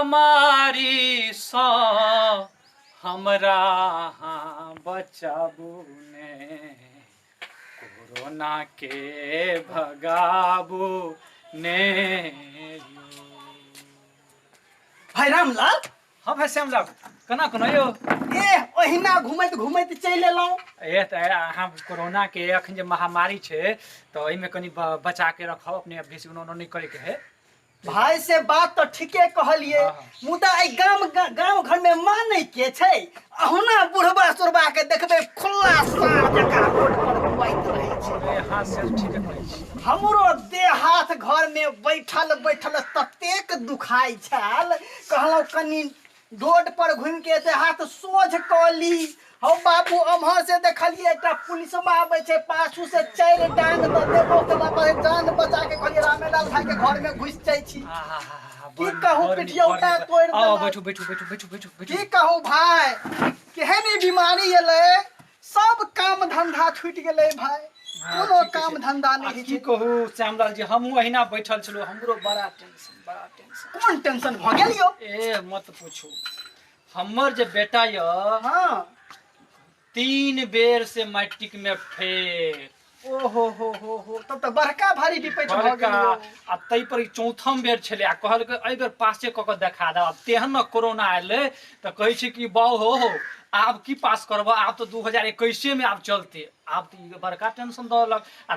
महामारी सा हमरा बचाबू ने कोरोना के भगाबू ने। भाई रामलाल, हाँ भाई श्यामलाल, केना कोनो यो ओहिना घुमैत घुमैत चलि एलहुँ। अहाँ कोरोना के अखन जे महामारी छै तो एहिमे कनि बचा के रखब, अपने बेसी उन्होंने नहीं करे के है। भाई से बात तो ठीके कहलिए, मुदा आई गांव घर में माने के छै। अहुना बुढ़बा सुरबा के देखबे खुला सार जका रोड पर घुमैत रहै छै। हाँ से ठीक कहै छी। हमरो देह हाथ घर में बैठल बैठल ततेक दुखाई छल, कहलहुँ कनि रोड पर घुमि के से हाथ सोझ कली। हम बाबू अमहर से देखलिए एकटा पुलिसवा आबै छै, पाछू से 4 डांग द देबो के बाबा जान बचा के कहलिए रामेलाल भाई के घर में घुस जाइ छी। की कहूँ पिठियौटा तोड़ देलक। बैठू बैठू बैठू बैठू बैठू बैठू। की कहूँ भाई, केहन बीमारी एलै, सब काम धंधा छूटि गेलै भाई, कोनो काम धंधा नहीं। की कहूँ श्यामलाल जी, हमहूँ अहिना बैठल छलहुँ, हमरो बड़ा टेंशन बड़ा टेंशन। कोन टेंशन भ गेल यो? ए मत पूछू, हमर जे बेटा य हाँ 3 बेर से मैट्रिक में फेल। ओहो हो तब तो बड़का भारी विपैत भ गेल यो। आ तै पर 4म बेर छले, आ कहलकै एहि बेर पासे क के देखा दे। अब तेहन न कोरोना आयले तो कहै छै कि बाऊ हो आब की पास करब, आब तो 2021 में आब चलते। आब तो ई बड़का टेंशन दलक। आ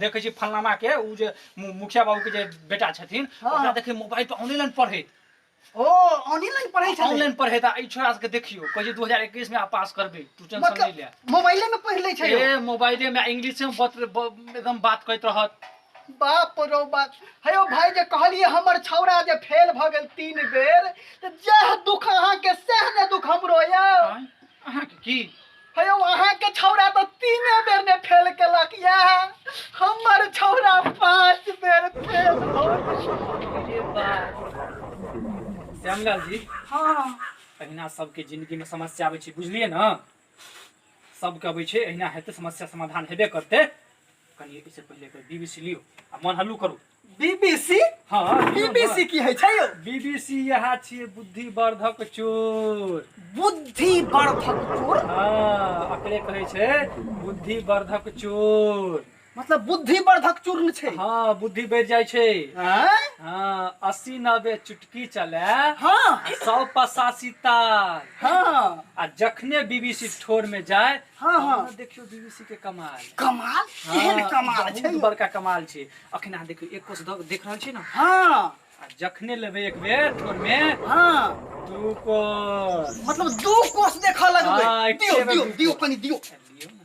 देखै छी फलनामा के उ जे मुखिया बाबू के जे बेटा छथिन, ओकरा देखै मोबाइल पर ऑनलाइन पढ़े। ओ ऑनलाइन पढ़ै छै, ऑनलाइन पढ़े त ई छोरा के देखियो कहै छै 2021 में आप पास करबे, तू टेंशन नहीं ले। मोबाइले में पढ़ ले छै। ए मोबाइले में इंग्लिश में एकदम बात करैत रहत। बाप रो बाप। हेयो भाई जे कहलिए हमर छौरा जे फेल भ गेल 3 बेर, त जह दुख अहाँ के सह ने दुख हमरो यो। अहाँ के की हेयो अहाँ के छौरा तो 3 बेर ने फेल केलक या, हमर छौरा 5 बेर फेल भ गेल। श्यामलाल जी, हाँ अहिना सबके जिंदगी में समस्या आबै छै, बुझलिए न? सबके अबै छै, अहिना हेतै, समस्या समाधान हेबे करते। कनी इससे पहले बीबीसी लियो आ मन हल्लू करू। बीबीसी? हाँ बीबीसी की है छै यो? बीबीसी यह छियै बुद्धिवर्धक चोर। बुद्धिवर्धक चोर? हाँ अकरे कहै छै बुद्धिवर्धक चोर। मतलब बुद्धिवर्धक चूर्ण छै। हाँ बुद्धि बढ़ जाय छै। हैं? हाँ 80-90 चुटकी चले, हाँ 100 85 तार। हाँ आ जखने बीबीसी ठोर में जाए, हाँ देखियो बीबीसी के कमाल। कमाल? केहन कमाल छै? बहुत बड़का कमाल छै। अखन अहाँ देखियो एक कोस देख रहल छी न? हाँ आ जखने लेबे एक बेर ठोर में, हाँ 2 कोस। मतलब 2 कोस देखा लगबै। हाँ, दियो कनी दियो। लियो न।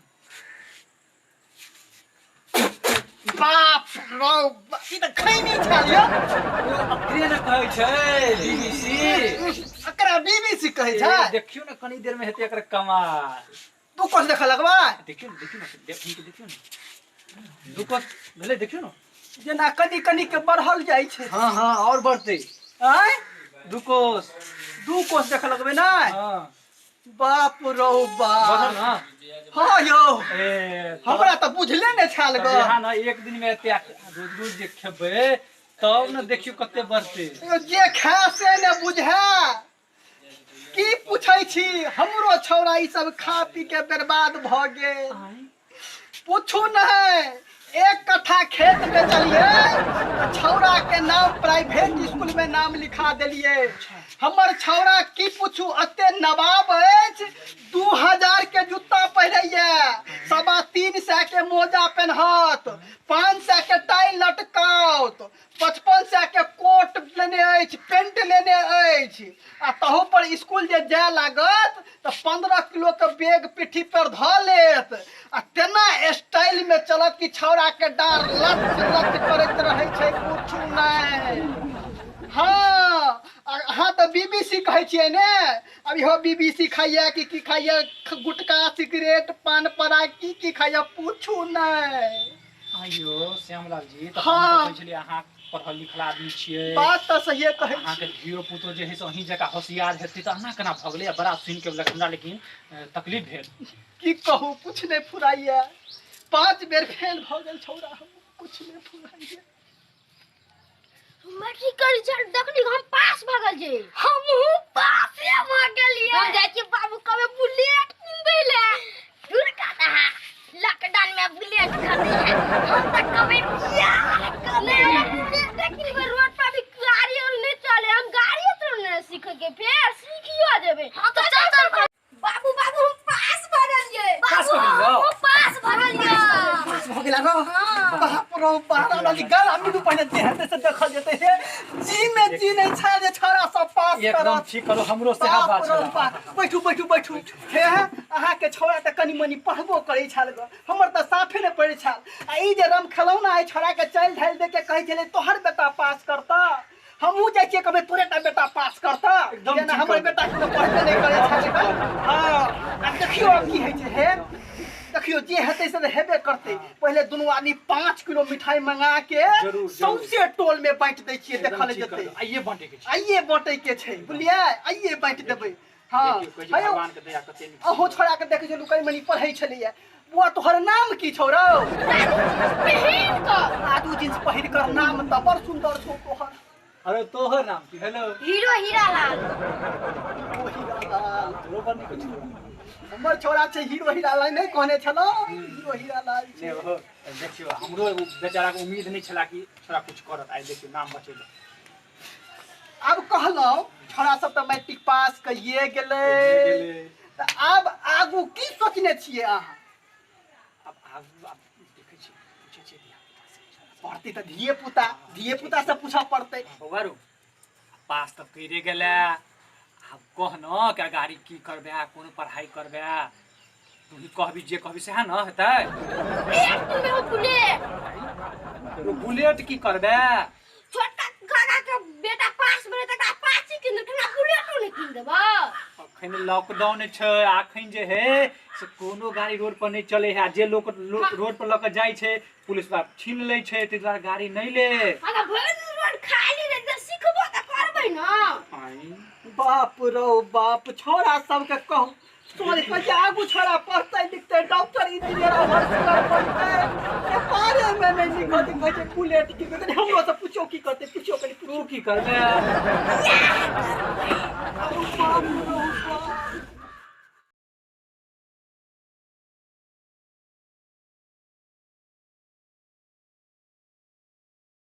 बाप रो ई त खैनी छल यो। अकरे न कहै छै बीबीसी। एकरा बीबीसी कहै छै। देखियो न कनी देर में हेतै एकर कमाल। 2 कोस देखा लगबै। देखियो न देखियो न 2 कोस भेले, देखियो न जेना कनी कनी के बढ़ल जाइ छै। हाँ हाँ और बढ़ते। हैं? 2 कोस 2 कोस देखा लगबै नै? हाँ बाप रो बाप। बढ़ल न। हाँ यो ए हमरा त बुझले ने छल ग। यहाँ न एक दिन में एते रोज रोज जे खेबै तब न देखियो कते बढ़ते। जे खा से ने बुझा। की पूछै छी, हमरो छौरा ई सब खा पी के बर्बाद भ गेल। पूछू नहीं, 1 कट्ठा खेत में चलिए, छौरा के नाम प्राइवेट स्कूल में नाम लिखा देलिए। हमर छौरा की पूछू अते नवाब अछि, 2000 के जूता पहिरैया, 350 के मोजा पेनहत, 500 के टाई लटकाउत, 5500 के कोट लेने अछि, पेंट लेने अछि। आ तहु पर स्कूल जे जाय लागत तो 15 किलो के बैग पीठी पर ध लेत। आ तेना स्टाइल में चलत कि छौरा के डार लट लट करैत रहे छै, पूछू नहीं। हाँ अहाँ तो बीबीसी कहै छियै ने, अब इहो बीबीसी खाइया कि की खाइया, गुटका सिगरेट पान पराग की खाइया, पूछू नहीं। आइयो श्यामलाल जी, तो हाँ। हम तो कहै छलियै अहाँ पढ़ल लिखल आदमी छियै। बात तो सही कहै अहाँ के छी। धियो पुतो जे है से अहीं जका होशियार हेतै त अहाँ केना भ गेलै। बड़ा सुन के हमरा लेकिन तकलीफ भेल। की कहू कुछ नहीं फुराइया, 5 बेर फेल भ गेल छौरा, हम कुछ नहीं फुराइया। मैट्रिक के रिजल्ट देखली हम पास भ गेल जे हम पासे भ गेलिए हम जाय छी बाबू कबे बुलेट किनबे ले दूर काटा लॉकडाउन में बुलेट खरीदे हम त कबे ले देखी रोड पर भी गाड़ी और नहीं चले हम गाड़ी तो नहीं सीख के फिर सीखियो देबे तो चल बाबू बाबू हम पास भ गेलिए पास भ गेलिए पास भ गेलिए पास भ गेला रो बाप रो बाहर वाली गल हम भी पहले देहते से देखल जेते है जी में जी नहीं छा जे छोरा सब पास कर एकदम ठीक करो हमरो से हा बात छला बैठू बैठू बैठू हे अहाँ के छोरा त कनी मनी पढ़बो करै छाल ग हमर त साफे ने पढ़ै छाल आ ई जे रम खलौना है छोरा के चल ढाल दे के कहै छले तोहर बेटा पास करता हमहू जाय छियै कबे तोरे टा बेटा पास करता एकदम ठीक हमर बेटा के पढ़बे नहीं करे छाल हां आ देखियो की है छै हे देखियो जे हेतै से हेबे करतै पहले दुनू आदमी 5 किलो मिठाई मंगा के सौसे टोल में बांट दै छियै देखल जेतै आइए बांटे के छै आइए बांटे के छै बुझलियै आइए बांट देबै हां भगवान के दया कते अहो छोरा के देखै छै लुकाई मनी पढ़ै छलैया बुआ तोहर नाम की छौ रौ पहिर क आदू जींस पहिर कर नाम त बड़ सुंदर छौ तोहर अरे तोहर नाम की हेलो हीरो हीरालाल हीरो बन के छौ हमर छोरा छै हीरो हीरालाल नहीं कहने छलो हीरो हीरालाल ने हो देखियो हमरो बेचारा के उम्मीद नहीं छला कि छोरा कुछ करत आइ देखियो नाम बचेलो अब कहलौ छोरा सब त मैट्रिक पास कइए गेलै त अब आगू की सोचने छियै अहाँ अब आगू अब देखै छी पूछे छी पढ़ते त धिये पुता से पूछा पड़ते बगारू पास त कइरे गेला अब कह न क्या गाड़ी की करबे कोनो पढ़ाई करबे तू ही कहबी जे कहबी से न हेतै बुलेट की करबे छोटा गाना के बेटा पास भेले त पाची किन केना बुलेटो नहीं किन देबा अखन लॉकडाउन छै अखन जे है से कोनो गाड़ी रोड पर नहीं चले है जे लोग रोड पर लक जाय छै पुलिस बाप छीन ले छै त द्वारा गाड़ी नहीं ले अगर भर रोड खाली रह त सिखबो त करबै न बाप रो बाप छोरा सब के कहू सोरे पर आगू छोरा पढ़ते लिखते डॉक्टर इंजीनियर हॉस्पिटल पढ़ते ए पारे में नहीं लिखत कहै बुलेट की करते हमरो से पूछो की करते पूछो कनी तू की करबे बाप रो बाप